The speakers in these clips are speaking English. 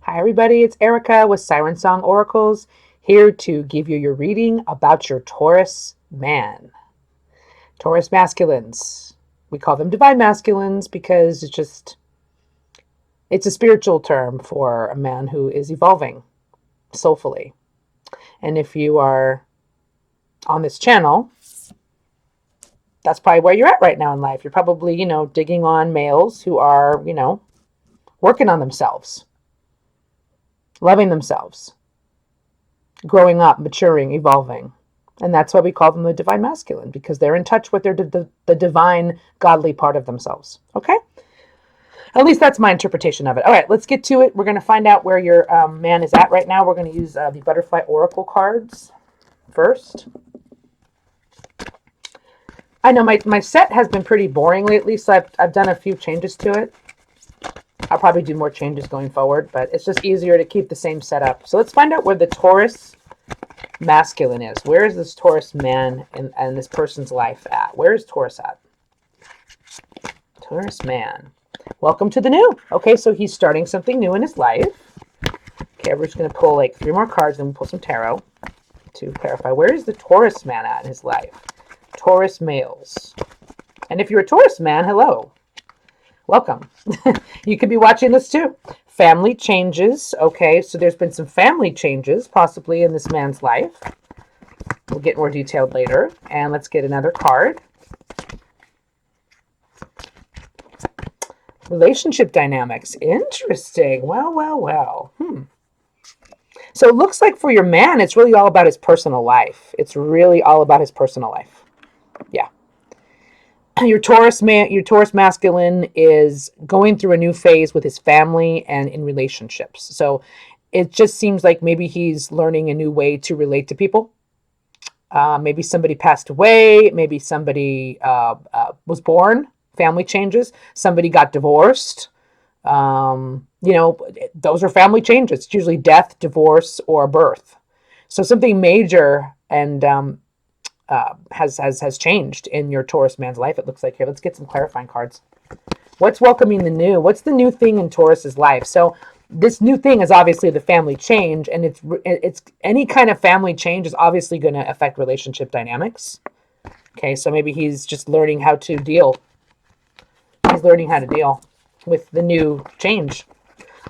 Hi, everybody. It's Erica with Siren Song Oracles, here to give you your reading about your Taurus man. Taurus masculines. We call them divine masculines because it's a spiritual term for a man who is evolving soulfully. And if you are on this channel, that's probably where you're at right now in life. You're probably, digging on males who are, working on themselves, loving themselves, growing up, maturing, evolving. And that's why we call them the divine masculine, because they're in touch with the divine, godly part of themselves. Okay? At least that's my interpretation of it. All right, let's get to it. We're going to find out where your man is at right now. We're going to use the butterfly oracle cards first. I know my set has been pretty boring lately, so I've done a few changes to it. I'll probably do more changes going forward, but it's just easier to keep the same setup. So let's find out where the Taurus masculine is. Where is this Taurus man in this person's life at? Where is Taurus at? Taurus man. Welcome to the new. Okay, so he's starting something new in his life. Okay, we're just going to pull like 3 more cards and we'll pull some tarot to clarify. Where is the Taurus man at in his life? Taurus males. And if you're a Taurus man, hello. Welcome. You could be watching this too. Family changes. Okay, so there's been some family changes possibly in this man's life. We'll get more detailed later. And let's get another card. Relationship dynamics. Interesting. Well. So it looks like for your man, it's really all about his personal life. It's really all about his personal life. Yeah. Your Taurus masculine is going through a new phase with his family and in relationships. So it just seems like maybe he's learning a new way to relate to people. Maybe somebody passed away. Maybe somebody was born. Family changes. Somebody got divorced. Those are family changes. It's usually death, divorce, or birth. So something major and has changed in your Taurus man's life, it looks like here. Let's get some clarifying cards. What's welcoming the new? What's the new thing in Taurus's life? So this new thing is obviously the family change, and it's any kind of family change is obviously going to affect relationship dynamics. Okay, so maybe he's just learning how to deal. He's learning how to deal with the new change.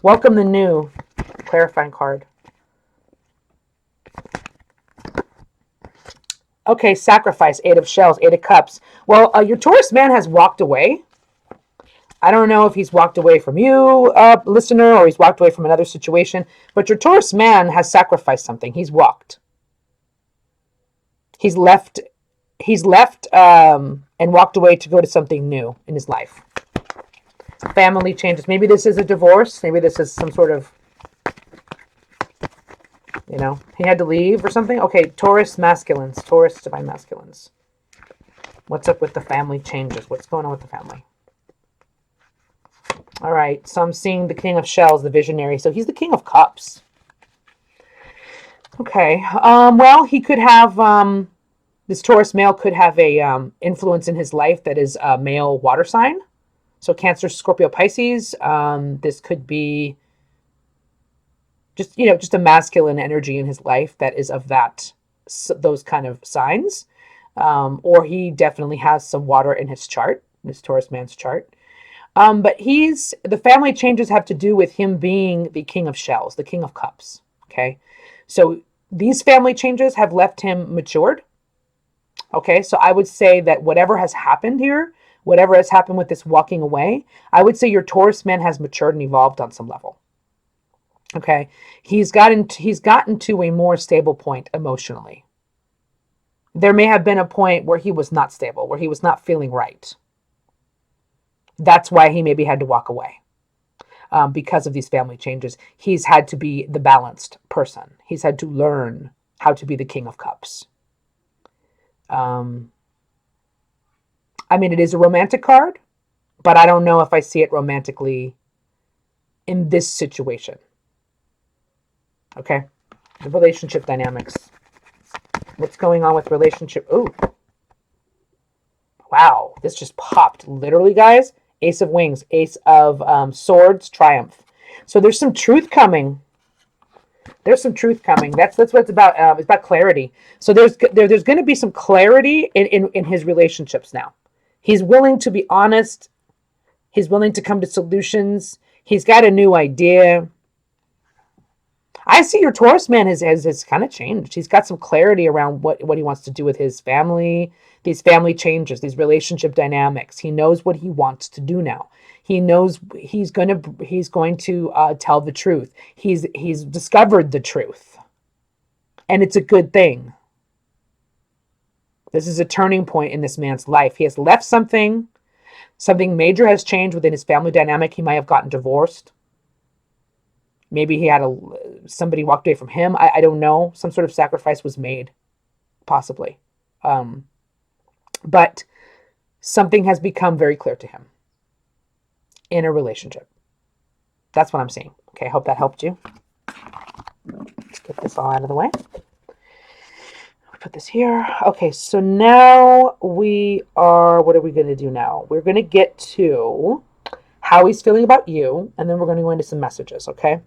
Welcome the new. Clarifying card. Okay, sacrifice, 8 of shells, 8 of cups. Well, your Taurus man has walked away. I don't know if he's walked away from you, listener, or he's walked away from another situation, but your Taurus man has sacrificed something. He's walked. He's left and walked away to go to something new in his life. Family changes. Maybe this is a divorce. Maybe this is some sort of, he had to leave or something. Okay, Taurus masculines. Taurus divine masculines. What's up with the family changes? What's going on with the family? All right, so I'm seeing the King of Shells, the visionary. So he's the King of Cups. Okay, well, he could have, this Taurus male could have a influence in his life that is a male water sign. So Cancer, Scorpio, Pisces. This could be just a masculine energy in his life that is of those kind of signs. Or he definitely has some water in his chart, this Taurus man's chart. But the family changes have to do with him being the King of Shells, the King of Cups. Okay. So these family changes have left him matured. Okay. So I would say that whatever has happened here, whatever has happened with this walking away, I would say your Taurus man has matured and evolved on some level. Okay. He's gotten to a more stable point emotionally. There may have been a point where he was not stable, where he was not feeling right. That's why he maybe had to walk away. Because of these family changes. He's had to be the balanced person. He's had to learn how to be the King of Cups. It is a romantic card, but I don't know if I see it romantically in this situation. Okay. The relationship dynamics. What's going on with relationship? Ooh. Wow. This just popped. Literally, guys. Ace of Wings. Ace of Swords. Triumph. So there's some truth coming. There's some truth coming. That's what it's about. It's about clarity. So there's going to be some clarity in his relationships now. He's willing to be honest. He's willing to come to solutions. He's got a new idea. I see your Taurus man has kind of changed. He's got some clarity around what he wants to do with his family, these family changes, these relationship dynamics. He knows what he wants to do now. He knows he's going to tell the truth. He's discovered the truth, and it's a good thing. This is a turning point in this man's life. He has left something. Something major has changed within his family dynamic. He might have gotten divorced. Maybe he had somebody walked away from him. I don't know. Some sort of sacrifice was made, possibly. But something has become very clear to him in a relationship. That's what I'm seeing. Okay, I hope that helped you. Let's get this all out of the way. Put this here. Okay, so now what are we going to do now? We're going to get to how he's feeling about you, and then we're going to go into some messages, okay?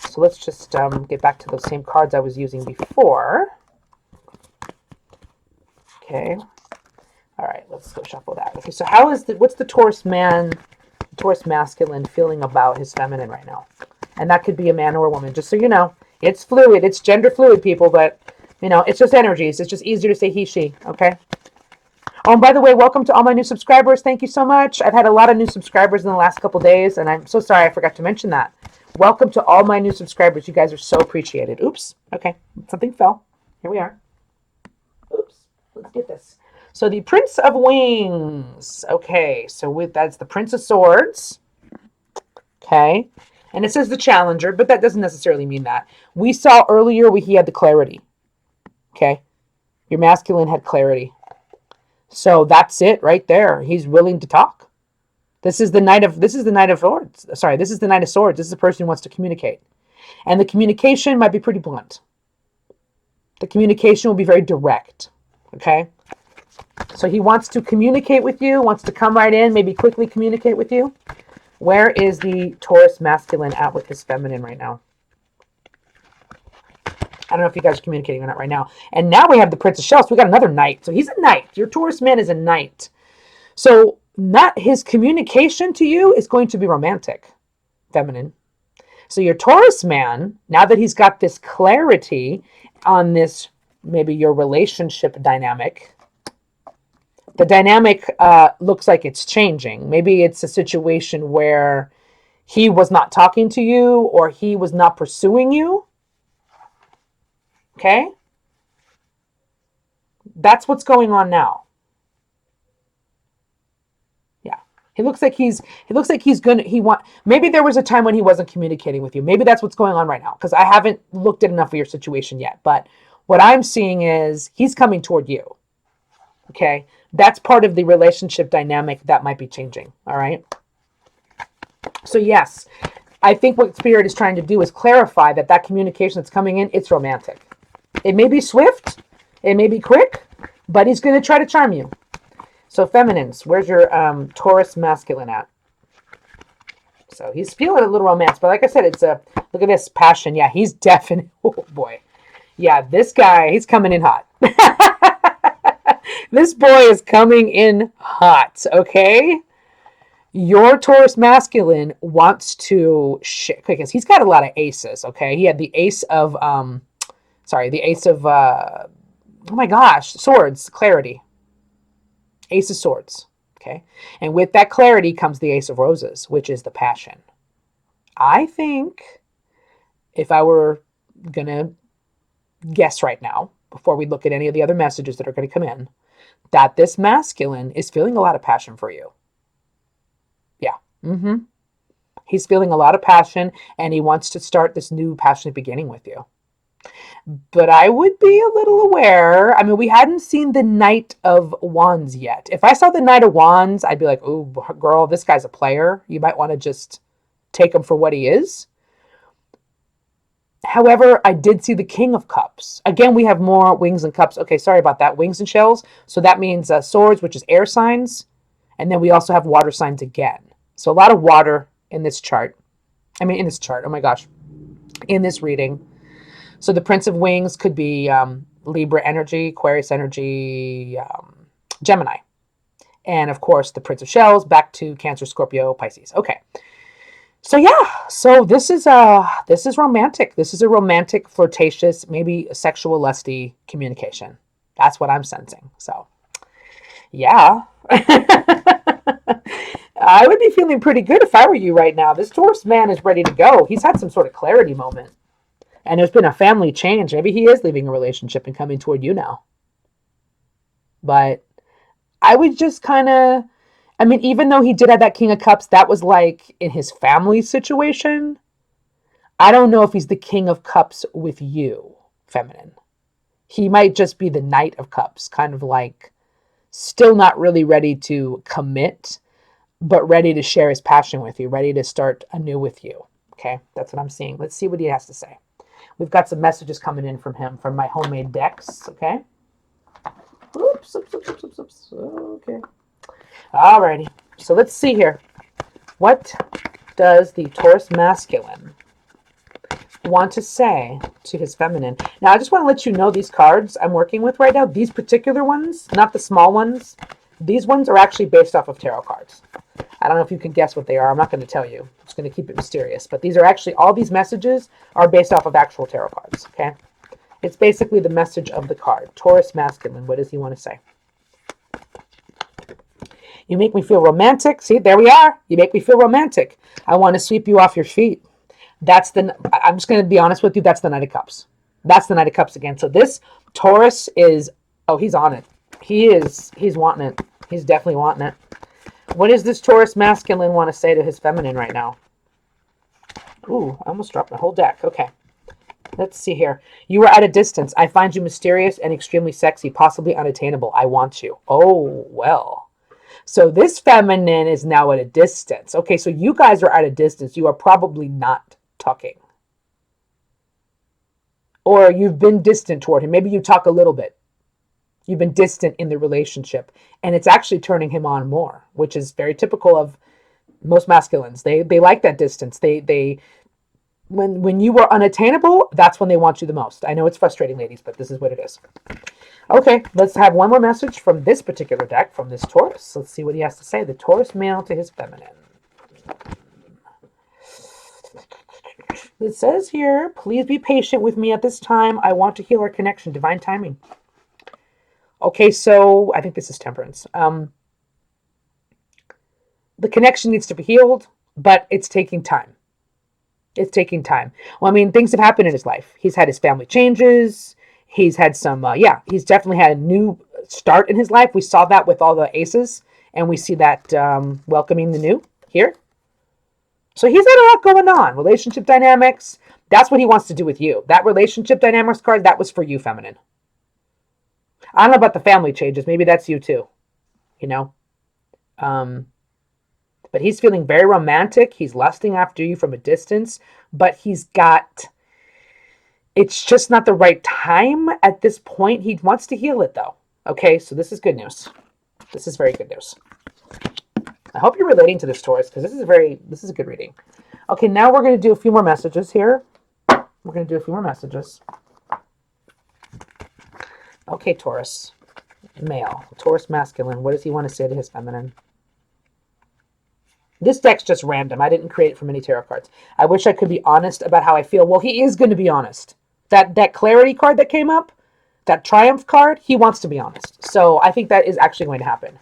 So let's just get back to those same cards I was using before. Okay. All right, let's go shuffle that. Okay, so what's the Taurus masculine feeling about his feminine right now? And that could be a man or a woman, just so you know. It's fluid. It's gender fluid, people, but, it's just energies. It's just easier to say he, she, okay? Oh, and by the way, welcome to all my new subscribers. Thank you so much. I've had a lot of new subscribers in the last couple days, and I'm so sorry I forgot to mention that. Welcome to all my new subscribers. You guys are so appreciated. Oops. Okay. Something fell. Here we are. Oops. Let's get this. So the Prince of Wings. Okay. So that's the Prince of Swords. Okay. And it says the Challenger, but that doesn't necessarily mean that. We saw earlier he had the clarity. Okay. Your masculine had clarity. So that's it right there. He's willing to talk. This is the Knight of Swords. Sorry, this is the Knight of Swords. This is the person who wants to communicate. And the communication might be pretty blunt. The communication will be very direct. Okay? So he wants to communicate with you, wants to come right in, maybe quickly communicate with you. Where is the Taurus masculine at with his feminine right now? I don't know if you guys are communicating or not right now. And now we have the Prince of Shells. So we got another knight. So he's a knight. Your Taurus man is a knight. So not his communication to you is going to be romantic, feminine. So your Taurus man, now that he's got this clarity on this, maybe your relationship dynamic, the dynamic looks like it's changing. Maybe it's a situation where he was not talking to you or he was not pursuing you. Okay? That's what's going on now. Yeah. He looks like maybe there was a time when he wasn't communicating with you. Maybe that's what's going on right now, because I haven't looked at enough of your situation yet. But what I'm seeing is he's coming toward you. Okay? That's part of the relationship dynamic that might be changing. All right? So yes, I think what Spirit is trying to do is clarify that communication that's coming in, it's romantic. It may be swift, it may be quick, but he's going to try to charm you. So feminines, where's your Taurus masculine at? So he's feeling a little romance, but like I said, look at this passion. Yeah, he's definitely, oh boy. Yeah, this guy, he's coming in hot. This boy is coming in hot, okay? Your Taurus masculine wants to because he's got a lot of aces, okay? He had the ace of swords, clarity. Ace of Swords, okay? And with that clarity comes the Ace of Roses, which is the passion. I think if I were going to guess right now, before we look at any of the other messages that are going to come in, that this masculine is feeling a lot of passion for you. Yeah. He's feeling a lot of passion, and he wants to start this new passionate beginning with you. But I would be a little aware. I mean, we hadn't seen the Knight of Wands yet. If I saw the Knight of Wands, I'd be like, oh, girl, this guy's a player. You might want to just take him for what he is. However, I did see the King of Cups. Again, we have more wings and cups. Okay, sorry about that. Wings and shells. So that means swords, which is air signs. And then we also have water signs again. So a lot of water in this chart. In this chart, oh my gosh, in this reading. So the Prince of Wings could be Libra energy, Aquarius energy, Gemini. And of course, the Prince of Shells back to Cancer, Scorpio, Pisces. Okay. So yeah, so this is romantic. This is a romantic, flirtatious, maybe sexual, lusty communication. That's what I'm sensing. So yeah. I would be feeling pretty good if I were you right now. This Taurus man is ready to go. He's had some sort of clarity moment. And there's been a family change. Maybe he is leaving a relationship and coming toward you now. But I would just kind of, even though he did have that King of Cups, that was like in his family situation. I don't know if he's the King of Cups with you, feminine. He might just be the Knight of Cups, kind of like still not really ready to commit, but ready to share his passion with you, ready to start anew with you. Okay, that's what I'm seeing. Let's see what he has to say. We've got some messages coming in from him, from my homemade decks. Okay. Oops. Okay. Alrighty. So let's see here. What does the Taurus masculine want to say to his feminine? Now, I just want to let you know these cards I'm working with right now, these particular ones, not the small ones, these ones are actually based off of tarot cards. I don't know if you can guess what they are. I'm not going to tell you. I'm just going to keep it mysterious. But these are actually, all these messages are based off of actual tarot cards, okay? It's basically the message of the card. Taurus masculine, what does he want to say? You make me feel romantic. See, there we are. You make me feel romantic. I want to sweep you off your feet. I'm just going to be honest with you, that's the Knight of Cups. That's the Knight of Cups again. So this Taurus is, oh, he's on it. He's wanting it. He's definitely wanting it. What does this Taurus masculine want to say to his feminine right now? Ooh, I almost dropped my whole deck. Okay. Let's see here. You are at a distance. I find you mysterious and extremely sexy, possibly unattainable. I want you. Oh, well. So this feminine is now at a distance. Okay, so you guys are at a distance. You are probably not talking. Or you've been distant toward him. Maybe you talk a little bit. You've been distant in the relationship. And it's actually turning him on more, which is very typical of most masculines. They like that distance. When you are unattainable, that's when they want you the most. I know it's frustrating, ladies, but this is what it is. Okay, let's have one more message from this particular deck, from this Taurus. Let's see what he has to say. The Taurus male to his feminine. It says here, please be patient with me at this time. I want to heal our connection. Divine timing. Okay, so I think this is Temperance. The connection needs to be healed, but it's taking time. It's taking time. Well, things have happened in his life. He's had his family changes. He's had some, he's definitely had a new start in his life. We saw that with all the aces, and we see that welcoming the new here. So he's had a lot going on. Relationship dynamics, that's what he wants to do with you. That relationship dynamics card, that was for you, feminine. I don't know about the family changes. Maybe that's you too, But he's feeling very romantic. He's lusting after you from a distance, but it's just not the right time at this point. He wants to heal it though. Okay, so this is good news. This is very good news. I hope you're relating to this, Taurus, because this is a good reading. Okay, now we're going to do a few more messages here. Okay, Taurus male, Taurus masculine. What does he want to say to his feminine? This deck's just random. I didn't create it from any tarot cards. I wish I could be honest about how I feel. Well, he is going to be honest. That clarity card that came up, that triumph card, he wants to be honest. So I think that is actually going to happen.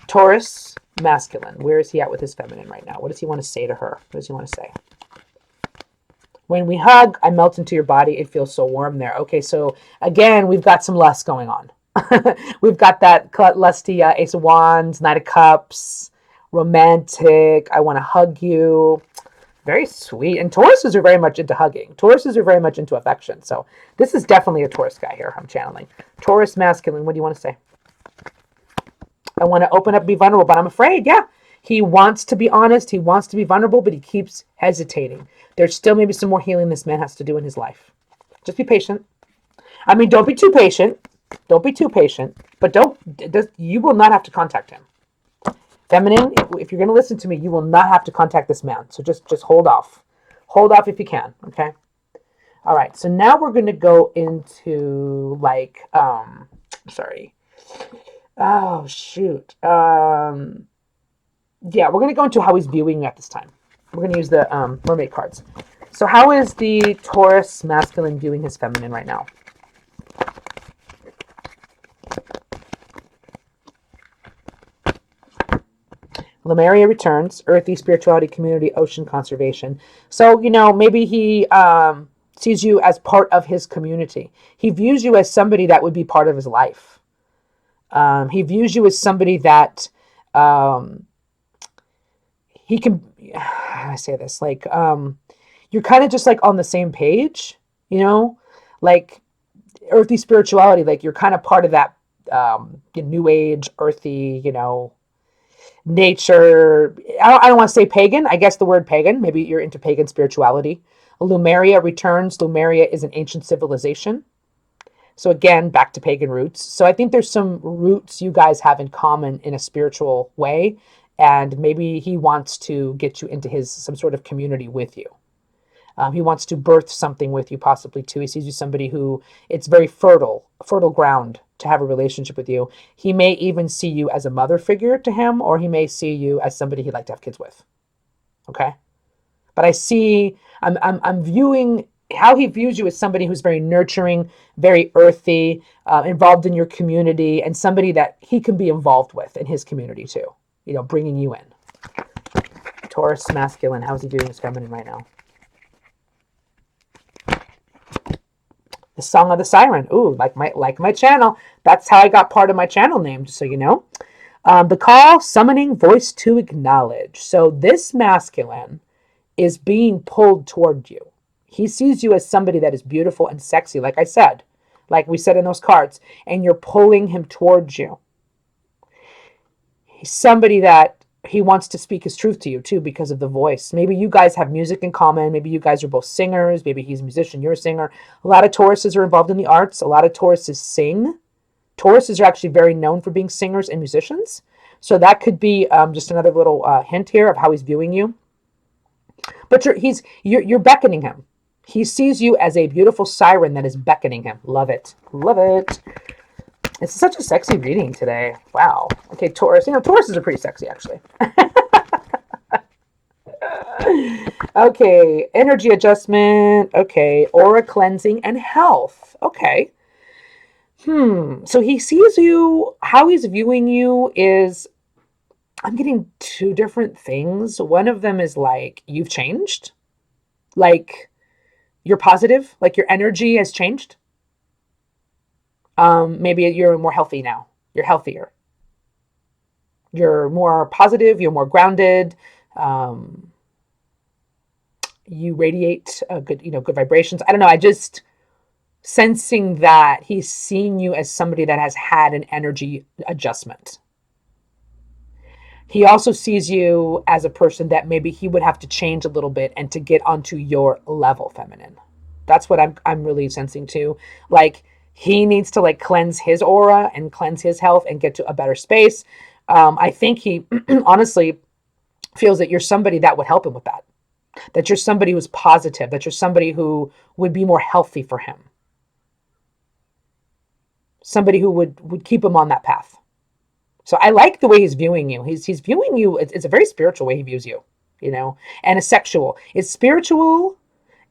Taurus masculine. Where is he at with his feminine right now? What does he want to say to her? What does he want to say? When we hug, I melt into your body. It feels so warm there. Okay, so again, we've got some lust going on. We've got that lusty Ace of Wands, Knight of Cups, romantic. I want to hug you. Very sweet. And Tauruses are very much into hugging. Tauruses are very much into affection. So this is definitely a Taurus guy here I'm channeling. Taurus masculine. What do you want to say? I want to open up and be vulnerable, but I'm afraid. Yeah. He wants to be honest. He wants to be vulnerable, but he keeps hesitating. There's still maybe some more healing this man has to do in his life. Just be patient. Don't be too patient. Don't be too patient. But you will not have to contact him. Feminine, if you're going to listen to me, you will not have to contact this man. So just hold off. Hold off if you can, okay? All right, so now we're going to go into like, sorry. Oh, shoot. Yeah, we're going to go into how he's viewing you at this time. We're going to use the mermaid cards. So how is the Taurus masculine viewing his feminine right now? Lemuria returns, earthy spirituality, community, ocean conservation. So, maybe he sees you as part of his community. He views you as somebody that would be part of his life. He views you as somebody that he can, how do I say this? Like, you're kind of just like on the same page, like earthy spirituality, like you're kind of part of that new age, earthy, nature. I don't want to say pagan. I guess the word pagan. Maybe you're into pagan spirituality. Lemuria returns. Lemuria is an ancient civilization. So again, back to pagan roots. So I think there's some roots you guys have in common in a spiritual way. And maybe he wants to get you into some sort of community with you. He wants to birth something with you, possibly too. He sees you somebody who it's very fertile ground to have a relationship with you. He may even see you as a mother figure to him, or he may see you as somebody he'd like to have kids with. Okay, but I'm viewing how he views you as somebody who's very nurturing, very earthy, involved in your community, and somebody that he can be involved with in his community too. Bringing you in. Taurus masculine. How's he viewing his feminine right now? The Song of the Siren. Ooh, like my channel. That's how I got part of my channel name, just so you know. The call, summoning, voice to acknowledge. So this masculine is being pulled toward you. He sees you as somebody that is beautiful and sexy, like I said, like we said in those cards, and you're pulling him towards you. He's somebody that he wants to speak his truth to you too because of the voice. Maybe you guys have music in common. Maybe you guys are both singers. Maybe he's a musician, you're a singer. A lot of Tauruses are involved in the arts. A lot of Tauruses sing. Tauruses are actually very known for being singers and musicians. So that could be just another little hint here of how he's viewing you. But you're beckoning him. He sees you as a beautiful siren that is beckoning him. Love it. Love it. It's such a sexy reading today. Wow. Okay, Taurus. Tauruses are pretty sexy, actually. Okay, energy adjustment. Okay, aura cleansing and health. Okay. So he sees you, how he's viewing you is, I'm getting two different things. One of them is like, you've changed. Like, you're positive. Like, your energy has changed. Maybe you're more healthy now. You're healthier. You're more positive. You're more grounded. You radiate good vibrations. I don't know. I just sensing that he's seeing you as somebody that has had an energy adjustment. He also sees you as a person that maybe he would have to change a little bit and to get onto your level, feminine. That's what I'm really sensing too. Like, he needs to like cleanse his aura and cleanse his health and get to a better space. I think he honestly feels that you're somebody that would help him with that. That you're somebody who's positive. That you're somebody who would be more healthy for him. Somebody who would keep him on that path. So I like the way he's viewing you. He's viewing you. It's a very spiritual way he views you, and a sexual. It's spiritual.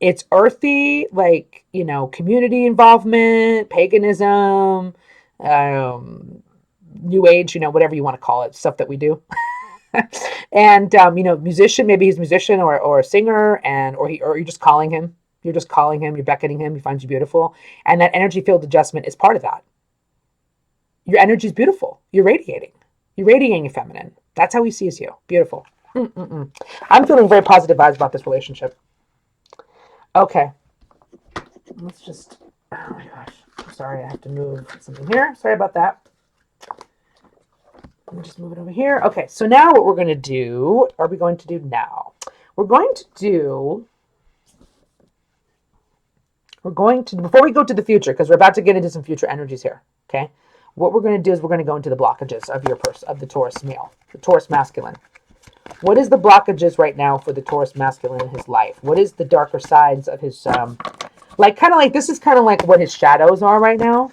It's earthy, like, community involvement, paganism, new age, whatever you want to call it, stuff that we do. And, musician, maybe he's a musician or a singer, or you're just calling him. You're just calling him, you're beckoning him, he finds you beautiful. And that energy field adjustment is part of that. Your energy is beautiful. You're radiating. You're radiating feminine. That's how he sees you. Beautiful. I'm feeling very positive vibes about this relationship. Okay. Let's just, oh my gosh. I'm sorry, I have to move something here. Sorry about that. Let me just move it over here. Okay, so now what we're going to do, before we go to the future, because we're about to get into some future energies here, okay? what we're going to do is we're going to go into the blockages of your person, of the Taurus male, the Taurus masculine. What is the blockages right now for the Taurus masculine in his life? What is the darker sides of his, like, kind of like, this is kind of like what his shadows are right now.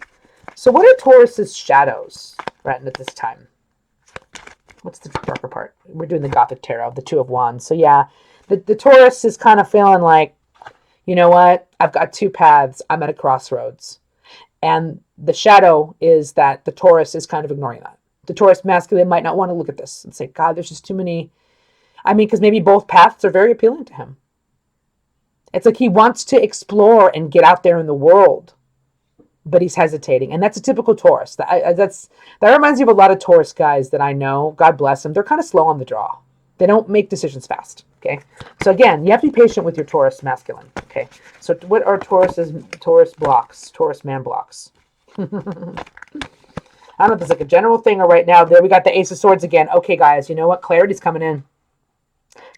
So what are Taurus's shadows right at this time? What's the darker part? We're doing the Gothic Tarot, the Two of Wands. So yeah, the Taurus is kind of feeling like, you know what? I've got two paths. I'm at a crossroads. And the shadow is that the Taurus is kind of ignoring that. The Taurus masculine might not want to look at this and say, God, there's just too many. I mean, because maybe both paths are very appealing to him. It's like he wants to explore and get out there in the world, but he's hesitating. And that's a typical Taurus. That reminds me of a lot of Taurus guys that I know. God bless them. They're kind of slow on the draw. They don't make decisions fast. Okay. So again, you have to be patient with your Taurus masculine. Okay. So what are Taurus blocks? Taurus man blocks. I don't know if it's like a general thing or right now. There we got the Ace of Swords again. Okay, guys, you know what? Clarity's coming in.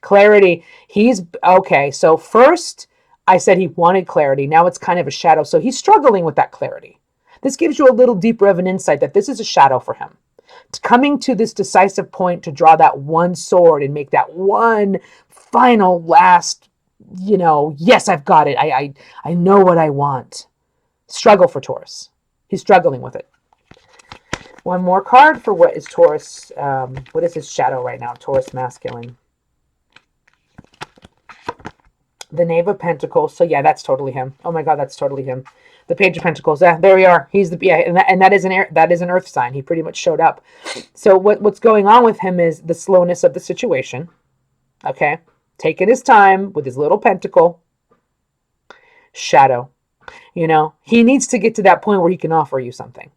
Clarity. He's okay. So first I said he wanted clarity. Now it's kind of a shadow. So he's struggling with that clarity. This gives you a little deeper of an insight that this is a shadow for him. Coming to this decisive point to draw that one sword and make that one final last, yes, I've got it. I know what I want. Struggle for Taurus. He's struggling with it. One more card for what is Taurus. What is his shadow right now? Taurus masculine. The Knave of Pentacles. So yeah, that's totally him. Oh my God, that's totally him. The Page of Pentacles. Yeah, there we are. He's and that is an earth sign. He pretty much showed up. So what's going on with him is the slowness of the situation. Okay, taking his time with his little pentacle. Shadow. He needs to get to that point where he can offer you something.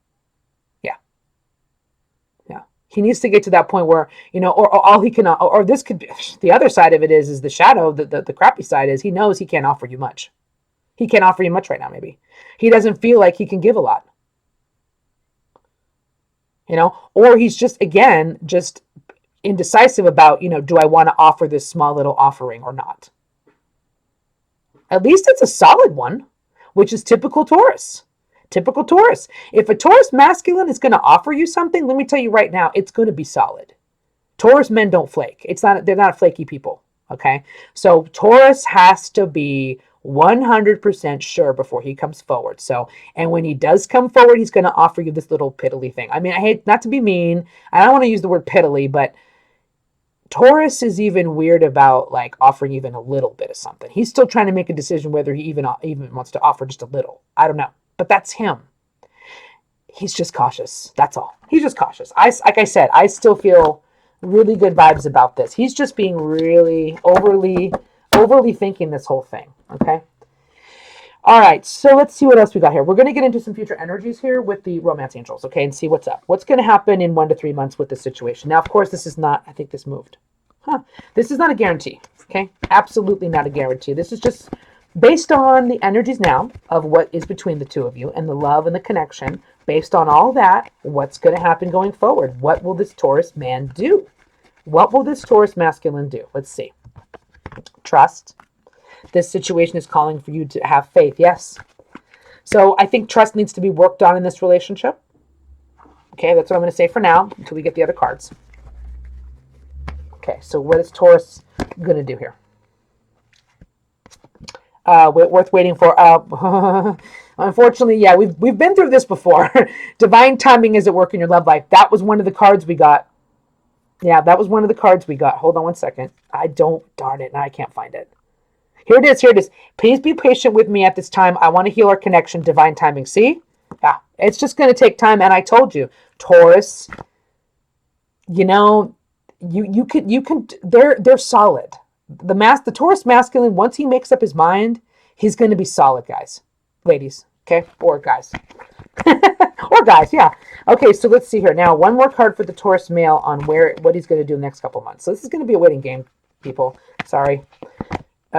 He needs to get to that point where, or all he can, or this could be, the other side of it is the shadow, the crappy side is he knows he can't offer you much. He can't offer you much right now, maybe. He doesn't feel like he can give a lot. Or he's just indecisive about, do I want to offer this small little offering or not? At least it's a solid one, which is typical Taurus. Typical Taurus. If a Taurus masculine is going to offer you something, let me tell you right now, it's going to be solid. Taurus men don't flake. They're not flaky people. Okay. So Taurus has to be 100% sure before he comes forward. And when he does come forward, he's going to offer you this little piddly thing. I mean, I hate not to be mean. I don't want to use the word piddly, but Taurus is even weird about like offering even a little bit of something. He's still trying to make a decision whether he even wants to offer just a little. I don't know. But that's him. He's just cautious. That's all. He's just cautious. Like I said, I still feel really good vibes about this. He's just being really overly thinking this whole thing. Okay. All right. So let's see what else we got here. We're going to get into some future energies here with the romance angels. Okay. And see what's up. What's going to happen in 1 to 3 months with this situation. Now, of course, this is not, I think this moved. This is not a guarantee. Okay. Absolutely not a guarantee. This is just based on the energies now of what is between the two of you and the love and the connection, based on all that, what's going to happen going forward? What will this Taurus man do? What will this Taurus masculine do? Let's see. Trust. This situation is calling for you to have faith. Yes. So I think trust needs to be worked on in this relationship. Okay, that's what I'm going to say for now until we get the other cards. Okay, so what is Taurus going to do here? Worth waiting for. Unfortunately, yeah, we've been through this before. Divine timing is at work in your love life. That was one of the cards we got. Yeah, that was one of the cards we got. Hold on one second. Darn it, now I can't find it. Here it is. Please be patient with me at this time. I want to heal our connection. Divine timing. See? Yeah, it's just going to take time. And I told you, Taurus, you can, they're solid. The Taurus masculine, once he makes up his mind, he's going to be solid, guys. Ladies, okay? Or guys. Or guys, yeah. Okay, so let's see here. Now, one more card for the Taurus male on what he's going to do in the next couple months. So this is going to be a waiting game, people. Sorry.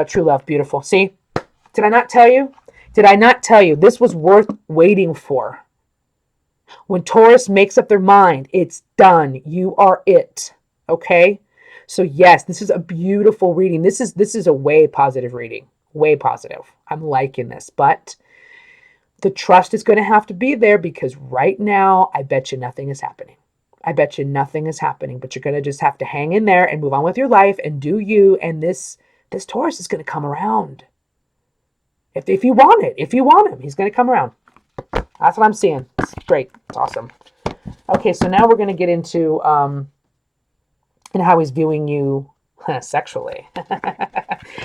True love, beautiful. See? Did I not tell you? This was worth waiting for? When Taurus makes up their mind, it's done. You are it. Okay? So yes, this is a beautiful reading. This is a way positive reading. Way positive. I'm liking this. But The trust is going to have to be there because right now, I bet you nothing is happening. I bet you nothing is happening, but you're going to just have to hang in there and move on with your life and do you. And this Taurus is going to come around. If you want it, if you want him, he's going to come around. That's what I'm seeing. It's great. It's awesome. Okay, so now we're going to get into how he's viewing you sexually.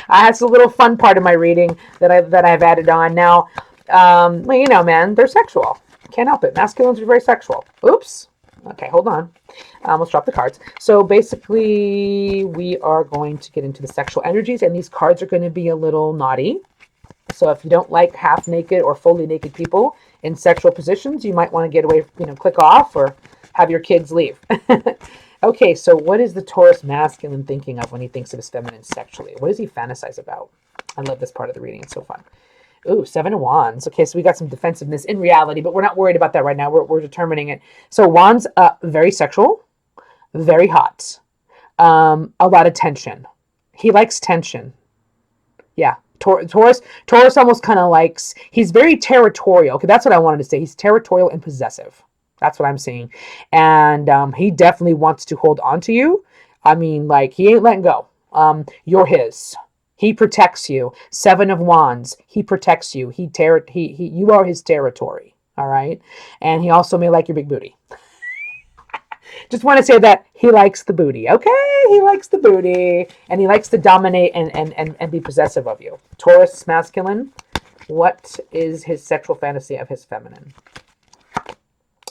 That's a little fun part of my reading that I've added on. Now, well, you know, man, they're sexual. Can't help it. Masculines are very sexual. Oops. Okay, hold on. I almost dropped the cards. So basically, we are going to get into the sexual energies, and these cards are going to be a little naughty. So if you don't like half naked or fully naked people in sexual positions, you might want to get away, click off or have your kids leave. Okay, so what is the Taurus masculine thinking of when he thinks of his feminine sexually? What does he fantasize about? I love this part of the reading. It's so fun. Ooh, 7 of Wands. Okay, so we got some defensiveness in reality, but we're not worried about that right now. We're determining it. So Wands, very sexual, very hot, a lot of tension. He likes tension. Yeah, Taurus almost kind of likes, he's very territorial. Okay, that's what I wanted to say. He's territorial and possessive. That's what I'm seeing. And he definitely wants to hold on to you. I mean, like, he ain't letting go. You're his. He protects you. 7 of Wands. He protects you. You are his territory. All right. And he also may like your big booty. Just want to say that he likes the booty. Okay, he likes the booty. And he likes to dominate and be possessive of you. Taurus masculine. What is his sexual fantasy of his feminine?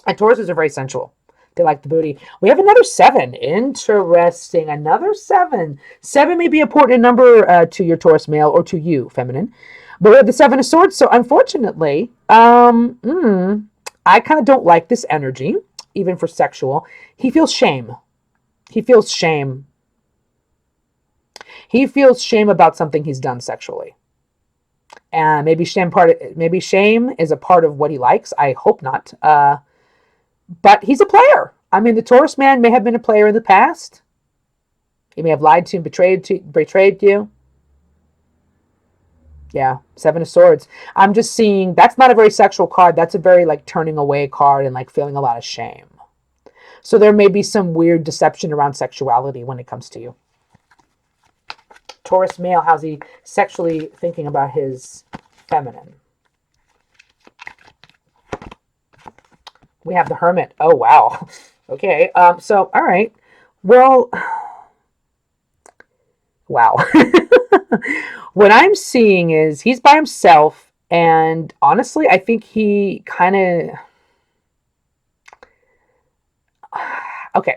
And Tauruses are very sensual. They like the booty. We have another 7. Interesting. Another 7. 7 may be an important number to your Taurus male or to you, feminine. But we have the 7 of Swords. So unfortunately, I kind of don't like this energy, even for sexual. He feels shame. He feels shame. He feels shame about something he's done sexually. And maybe shame is a part of what he likes. I hope not. But he's a player. I mean, the Taurus man may have been a player in the past. He may have lied to you, betrayed you. Yeah, 7 of Swords. I'm just seeing, that's not a very sexual card. That's a very, like, turning away card and, like, feeling a lot of shame. So there may be some weird deception around sexuality when it comes to you. Taurus male, how's he sexually thinking about his feminine? We have the Hermit. Oh, wow. Okay. So, all right. Well, wow. What I'm seeing is he's by himself. And honestly, I think he kind of... Okay.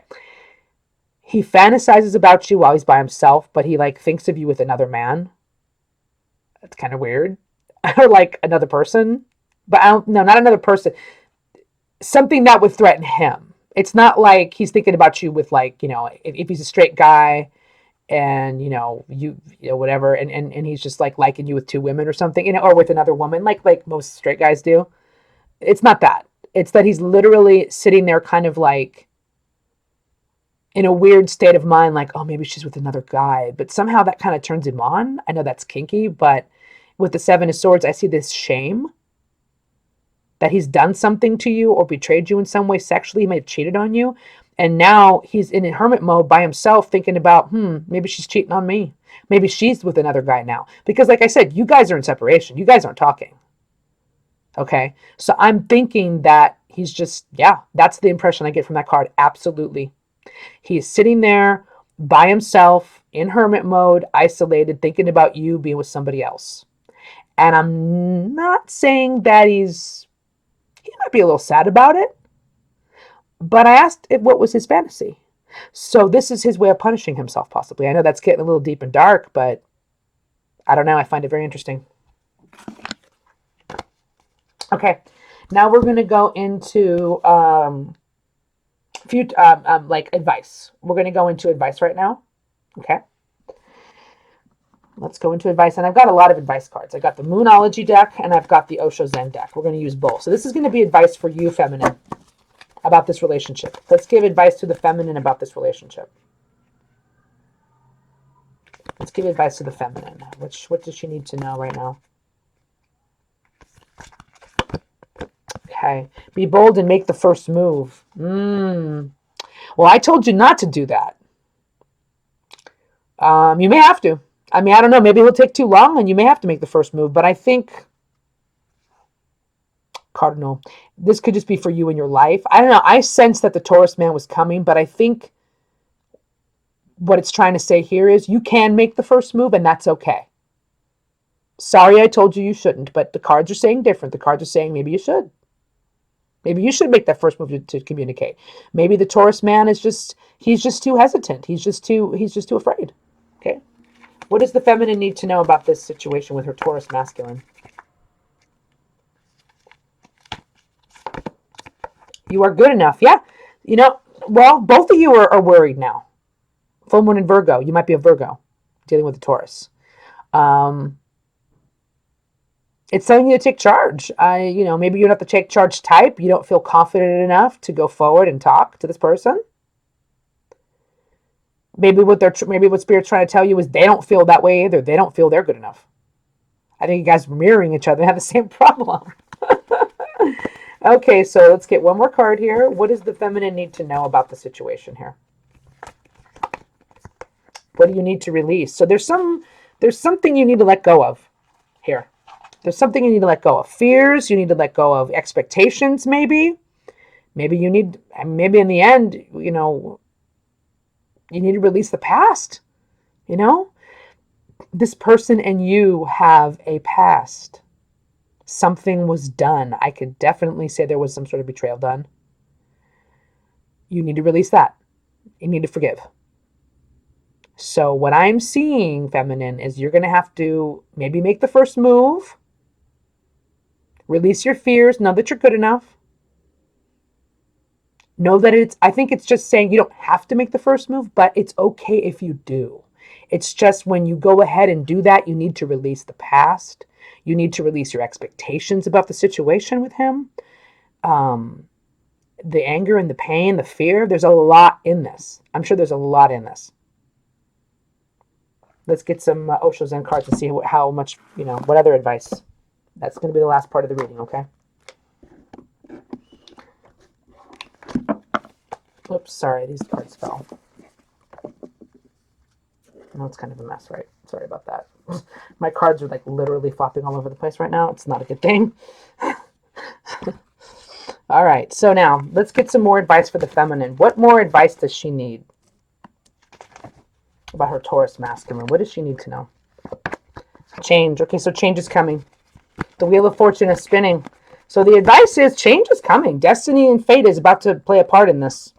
He fantasizes about you while he's by himself, but he, like, thinks of you with another man. That's kind of weird. Or, like, another person. But no, not another person. Something that would threaten him. It's not like he's thinking about you with, like, if he's a straight guy and, you whatever, and he's just, like, liking you with 2 women or something, or with another woman, like most straight guys do. It's not that. It's that he's literally sitting there kind of like in a weird state of mind, like, oh, maybe she's with another guy. But somehow that kind of turns him on. I know that's kinky, but with the 7 of Swords, I see this shame that he's done something to you or betrayed you in some way sexually. He may have cheated on you. And now he's in a hermit mode by himself thinking about, maybe she's cheating on me. Maybe she's with another guy now. Because like I said, you guys are in separation. You guys aren't talking. Okay? So I'm thinking that he's just, that's the impression I get from that card. Absolutely. He's sitting there by himself in hermit mode, isolated, thinking about you being with somebody else. And I'm not saying that he might be a little sad about it, but I asked what was his fantasy. So this is his way of punishing himself, possibly. I know that's getting a little deep and dark, but I don't know. I find it very interesting. Okay, now we're going to go into like advice. We're going to go into advice right now. Okay. Let's go into advice. And I've got a lot of advice cards. I got the Moonology deck and I've got the Osho Zen deck. We're going to use both. So this is going to be advice for you, feminine, about this relationship. Let's give advice to the feminine about this relationship. Let's give advice to the feminine. What does she need to know right now? Okay. Be bold and make the first move. Well, I told you not to do that. You may have to. I mean, I don't know. Maybe it'll take too long and you may have to make the first move. But I think, Cardinal, this could just be for you in your life. I don't know. I sensed that the Taurus man was coming, but I think what it's trying to say here is you can make the first move and that's okay. Sorry, I told you you shouldn't, but the cards are saying different. The cards are saying maybe you should. Maybe you should make that first move to communicate. Maybe the Taurus man is he's just too hesitant. He's just too afraid. Okay. What does the feminine need to know about this situation with her Taurus masculine? You are good enough. Yeah. Well, both of you are worried now. Full moon in Virgo. You might be a Virgo dealing with a Taurus. It's telling you to take charge. Maybe you're not the take charge type. You don't feel confident enough to go forward and talk to this person. Maybe what Spirit's trying to tell you is they don't feel that way either. They don't feel they're good enough. I think you guys are mirroring each other and have the same problem. Okay, so let's get one more card here. What does the feminine need to know about the situation here? What do you need to release? So there's something you need to let go of here. There's something you need to let go of. Fears, you need to let go of expectations, maybe. Maybe in the end, you need to release the past. This person and you have a past. Something was done. I could definitely say there was some sort of betrayal done. You need to release that. You need to forgive. So what I'm seeing, feminine, is you're going to have to maybe make the first move. Release your fears. Know that you're good enough. Know that I think it's just saying you don't have to make the first move, but it's okay if you do. It's just when you go ahead and do that, you need to release the past. You need to release your expectations about the situation with him. The anger and the pain, the fear, there's a lot in this. I'm sure there's a lot in this. Let's get some Osho Zen cards and see how much, what other advice. That's going to be the last part of the reading, okay? Oops, sorry, these cards fell. No, it's kind of a mess, right? Sorry about that. My cards are literally flopping all over the place right now. It's not a good thing. All right, so now let's get some more advice for the feminine. What more advice does she need about her Taurus masculine? What does she need to know? Change. Okay, so change is coming. The Wheel of Fortune is spinning. So the advice is change is coming. Destiny and fate is about to play a part in this.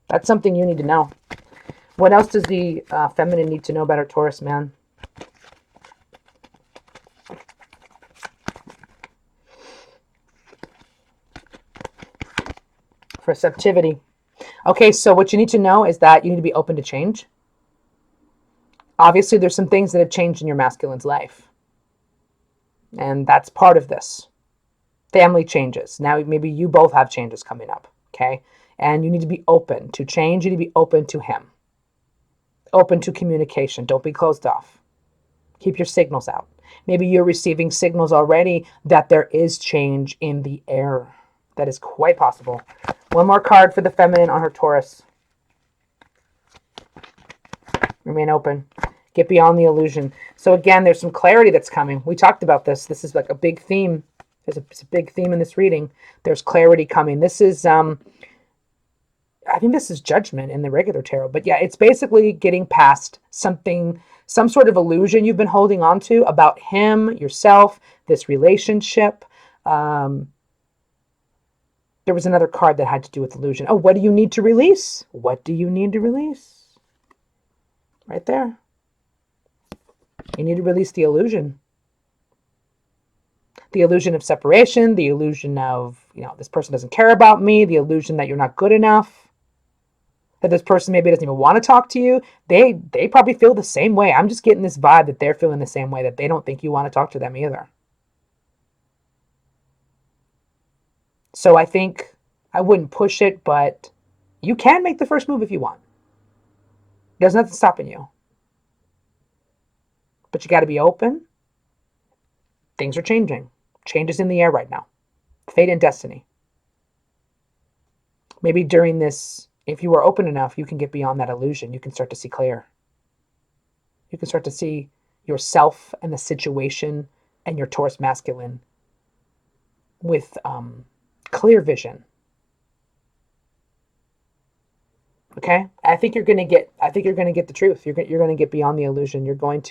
That's something you need to know. What else does the feminine need to know about her Taurus man? Receptivity. Okay, so what you need to know is that you need to be open to change. Obviously, there's some things that have changed in your masculine's life. And that's part of this. Family changes. Now, maybe you both have changes coming up, okay? And you need to be open to change. You need to be open to him. Open to communication. Don't be closed off. Keep your signals out. Maybe you're receiving signals already that there is change in the air. That is quite possible. One more card for the feminine on her Taurus. Remain open. Get beyond the illusion. So again, there's some clarity that's coming. We talked about this. This is a big theme. There's a big theme in this reading. There's clarity coming. This is, I think this is judgment in the regular tarot. But yeah, it's basically getting past some sort of illusion you've been holding on to about him, yourself, this relationship. There was another card that had to do with illusion. Oh, what do you need to release? What do you need to release? Right there. You need to release the illusion. The illusion of separation, the illusion of, this person doesn't care about me, the illusion that you're not good enough, that this person maybe doesn't even want to talk to you. They probably feel the same way. I'm just getting this vibe that they're feeling the same way, that they don't think you want to talk to them either. So I think I wouldn't push it, but you can make the first move if you want. There's nothing stopping you. But you got to be open. Things are changing. Change is in the air right now. Fate and destiny. Maybe during this, if you are open enough, you can get beyond that illusion. You can start to see clear. You can start to see yourself and the situation and your Taurus masculine with clear vision. Okay, I think you're gonna get. I think you're gonna get the truth. You're gonna get beyond the illusion. You're gonna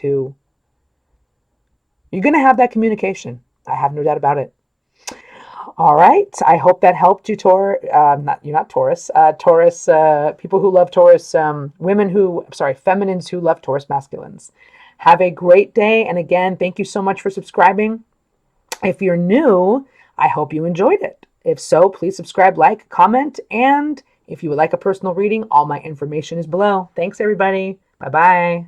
have that communication. I have no doubt about it. All right. I hope that helped you, you're not Taurus. Taurus. People who love Taurus. Feminines who love Taurus masculines. Have a great day. And again, thank you so much for subscribing. If you're new, I hope you enjoyed it. If so, please subscribe, like, comment, and if you would like a personal reading, all my information is below. Thanks, everybody. Bye-bye.